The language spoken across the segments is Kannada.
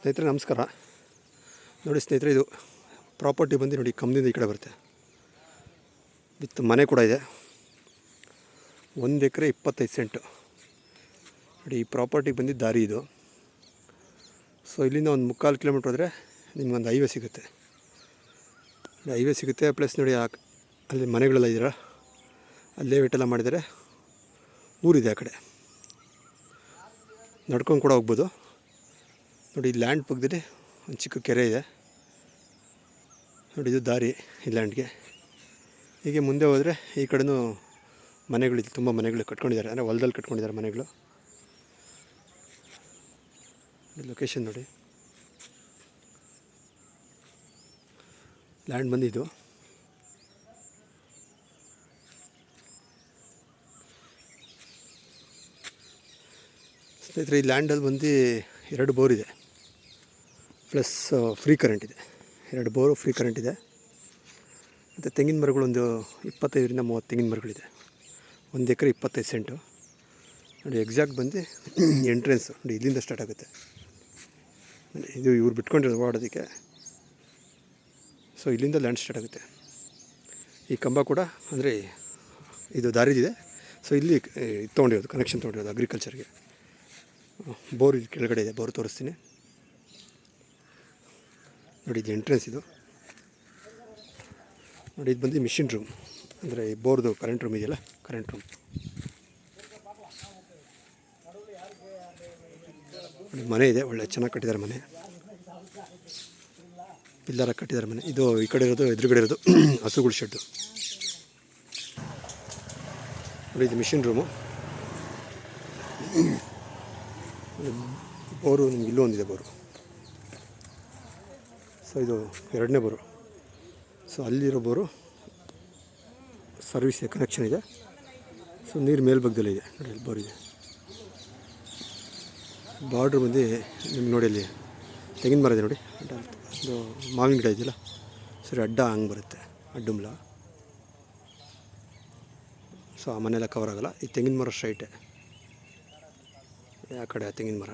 ಸ್ನೇಹಿತರೆ ನಮಸ್ಕಾರ. ನೋಡಿ ಸ್ನೇಹಿತರೆ, ಇದು ಪ್ರಾಪರ್ಟಿ ಬಂದು ನೋಡಿ ಕಮ್ಮದಿಂದ ಈ ಕಡೆ ಬರುತ್ತೆ. ವಿತ್ ಮನೆ ಕೂಡ ಇದೆ. 1 ಎಕರೆ 25 ಸೆಂಟು. ನೋಡಿ ಈ ಪ್ರಾಪರ್ಟಿಗೆ ಬಂದಿದ್ದು ದಾರಿ ಇದು. ಸೊ ಇಲ್ಲಿಂದ ಒಂದು 3/4 ಕಿಲೋಮೀಟ್ರ್ ಹೋದರೆ ನಿಮಗೊಂದು ಹೈವೇ ಸಿಗುತ್ತೆ. ಹೈವೇ ಸಿಗುತ್ತೆ ಪ್ಲಸ್ ನೋಡಿ ಅಲ್ಲಿ ಮನೆಗಳೆಲ್ಲ ಇದ್ದೀರ, ಅಲ್ಲೇ ವೇಟೆಲ್ಲ ಮಾಡಿದರೆ ಊರಿದೆ. ಆ ಕಡೆ ನಡ್ಕೊಂಡು ಕೂಡ ಹೋಗ್ಬೋದು. ನೋಡಿ ಲ್ಯಾಂಡ್ ಪಕ್ಕದಲ್ಲಿ ಒಂದು ಚಿಕ್ಕ ಕೆರೆ ಇದೆ. ನೋಡಿ ಇದು ದಾರಿ ಈ ಲ್ಯಾಂಡ್ಗೆ. ಹೀಗೆ ಮುಂದೆ ಹೋದರೆ ಈ ಕಡೆನೂ ಮನೆಗಳಿದೆ, ತುಂಬ ಮನೆಗಳು ಕಟ್ಕೊಂಡಿದ್ದಾರೆ, ಅಂದರೆ ಹೊಲದಲ್ಲಿ ಕಟ್ಕೊಂಡಿದ್ದಾರೆ ಮನೆಗಳು. ಲೊಕೇಶನ್ ನೋಡಿ, ಲ್ಯಾಂಡ್ ಬಂದಿದ್ದು ಸ್ನೇಹಿತರೆ. ಈ ಲ್ಯಾಂಡಲ್ಲಿ ಬಂದು 2 ಬೋರ್ ಇದೆ, ಪ್ಲಸ್ ಫ್ರೀ ಕರೆಂಟ್ ಇದೆ. 2 ಬೋರು ಫ್ರೀ ಕರೆಂಟ್ ಇದೆ. ಮತ್ತು ತೆಂಗಿನ ಮರಗಳು ಒಂದು 25ರಿಂದ 30 ತೆಂಗಿನ ಮರಗಳಿದೆ. 1 ಎಕರೆ 25 ಸೆಂಟು. ನೋಡಿ ಎಕ್ಸಾಕ್ಟ್ ಬಂದು ಎಂಟ್ರೆನ್ಸ್ ನೋಡಿ ಇಲ್ಲಿಂದ ಸ್ಟಾರ್ಟ್ ಆಗುತ್ತೆ. ಇದು ಇವ್ರು ಬಿಟ್ಕೊಂಡಿರೋದು ಓಡೋದಕ್ಕೆ. ಸೊ ಇಲ್ಲಿಂದ ಲ್ಯಾಂಡ್ ಸ್ಟಾರ್ಟ್ ಆಗುತ್ತೆ. ಈ ಕಂಬ ಕೂಡ ಅಂದರೆ ಇದು ದಾರಿದಿದೆ. ಸೊ ಇಲ್ಲಿ ತೊಗೊಂಡಿರೋದು, ಕನೆಕ್ಷನ್ ತೊಗೊಂಡಿರೋದು ಅಗ್ರಿಕಲ್ಚರ್ಗೆ. ಬೋರ್ ಇದು ಕೆಳಗಡೆ ಇದೆ, ಬೋರ್ ತೋರಿಸ್ತೀನಿ ನೋಡಿ. ಇದು ಎಂಟ್ರೆನ್ಸ್ ಇದು ನೋಡಿ. ಇದು ಬಂದು ಮಿಷಿನ್ ರೂಮ್, ಅಂದರೆ ಈ ಬೋರ್ದು ಕರೆಂಟ್ ರೂಮ್ ಇದೆಯಲ್ಲ, ಕರೆಂಟ್ ರೂಮ್. ಮನೆ ಇದೆ, ಒಳ್ಳೆ ಚೆನ್ನಾಗಿ ಕಟ್ಟಿದ್ದಾರೆ ಮನೆ, ಪಿಲ್ಲರ ಕಟ್ಟಿದ್ದಾರೆ ಮನೆ. ಇದು ಈ ಕಡೆ ಇರೋದು, ಎದುರುಗಡೆ ಇರೋದು ಹಸುಗಳ ಶೆಡ್ಡು ನೋಡಿ. ಇದು ಮಿಷಿನ್ ರೂಮು. ಬೋರು ನಿಮ್ಗೆ ಇಲ್ಲೂ ಒಂದಿದೆ ಬೋರು. ಸೊ ಇದು 2ನೇ ಬೋರು. ಸೊ ಅಲ್ಲಿರೋ ಬೋರು ಸರ್ವಿಸ್ ಕನೆಕ್ಷನ್ ಇದೆ. ಸೊ ನೀರು ಮೇಲ್ಭಾಗದಲ್ಲೇ ಇದೆ ನೋಡಿ, ಅಲ್ಲಿ ಬೋರ್ ಇದೆ. ಬಾರ್ಡ್ರ್ ಬಂದು ನಿಮ್ಗೆ ನೋಡಿ, ಅಲ್ಲಿ ತೆಂಗಿನ ಮರ ಇದೆ ನೋಡಿ. ಇದು ಮಾವಿನ ಗಿಡ ಇದೆಯಲ್ಲ, ಸರಿ ಅಡ್ಡ ಹಂಗೆ ಬರುತ್ತೆ, ಅಡ್ಡುಂಬ್ಲ. ಸೊ ಆ ಮನೆಯೆಲ್ಲ ಕವರ್ ಆಗೋಲ್ಲ. ಈ ತೆಂಗಿನ ಮರ ಸ್ಟ್ರೈಟೇ, ಆ ಕಡೆ ಆ ತೆಂಗಿನ ಮರ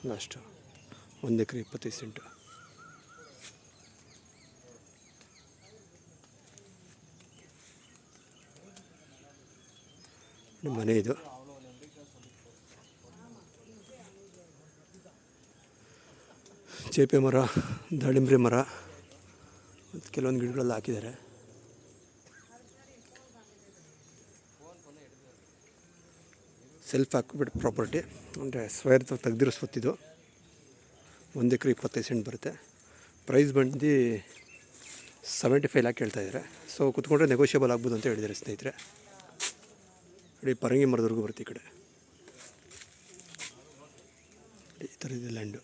ಲಾಸ್ಟು. 1 ಎಕರೆ 25 ಸೆಂಟು. ಮನೆ ಇದು. ಚೇಪೆ ಮರ, ದಾಳಿಂಬ್ರೆ ಮರ ಮತ್ತು ಕೆಲವೊಂದು ಗಿಡಗಳೆಲ್ಲ ಹಾಕಿದ್ದಾರೆ. ಸೆಲ್ಫ್ ಆಕ್ಯುಪೈಡ್ ಪ್ರಾಪರ್ಟಿ, ಅಂದರೆ ಸ್ವಾಯತ್ತ ತೆಗೆದಿರೋ ಸ್ವತ್ತಿದು. 1 ಎಕರೆ 25 ಸೆಂಟ್ ಬರುತ್ತೆ. ಪ್ರೈಸ್ ಬಂದು 75 ಲ್ಯಾಕ್ ಹೇಳ್ತಾಯಿದ್ದಾರೆ. ಸೊ ಕುತ್ಕೊಂಡ್ರೆ ನೆಗೋಷಿಯಬಲ್ ಆಗ್ಬೋದು ಅಂತ ಹೇಳಿದ್ದಾರೆ ಸ್ನೇಹಿತರೆ. ನೋಡಿ ಪರಂಗಿ ಮರದವರೆಗೂ ಬರುತ್ತೆ ಈ ಕಡೆ. ಈ ಥರ ಇದೆ ಲ್ಯಾಂಡು.